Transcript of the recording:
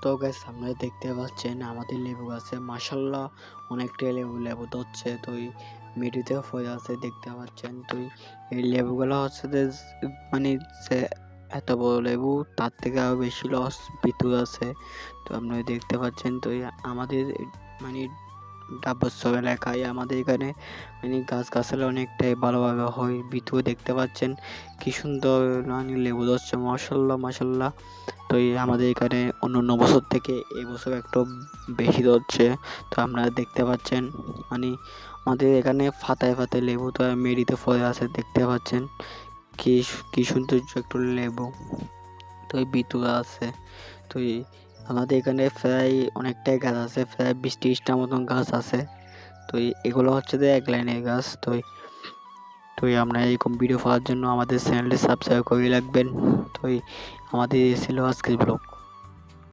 তো গাইস আপনারা দেখতে পাচ্ছেন আমাদের লেবু গাছে মাশাআল্লাহ অনেকটাই লেবু ধরছে। তো এই মিডিতে ফল আছে দেখতে পাচ্ছেন। তো এই লেবুগুলো হচ্ছে যে মানে যে এত বড় লেবু তার থেকে আরো বেশি লস ভিতর আছে। তো আপনারা দেখতে পাচ্ছেন। তো আমাদের মানে ডাব্বসব এলাকায় আমাদের এখানে মানে গাছগাছালি অনেকটাই ভালোভাবে হয়। ভিতরে দেখতে পাচ্ছেন কি সুন্দর মানে লেবু ধরছে মাশাআল্লাহ মাশাআল্লাহ। তো আমাদের এখানে অন্যান্য বছর থেকে এই বছর একটু বেশি ধরছে। তো আপনারা দেখতে পাচ্ছেন মানে আমাদের এখানে পাতায় পাতায় লেবু তো মেরিতে ফলে আছে দেখতে পাচ্ছেন। কি সৌন্দর্য একটু লেবু। তো এই ভিতরে আছে। তো আমাদের এখানে প্রায় অনেকটাই গাছ আছে, প্রায় 20-30টা মতন গাছ আছে। তো এগুলো হচ্ছে যে এক লাইনের গাছ। তো আপনারা এরকম ভিডিও পাওয়ার জন্য আমাদের চ্যানেলটি সাবস্ক্রাইব করে রাখবেন। তো আমাদের এই ছিল আজকের ব্লগ।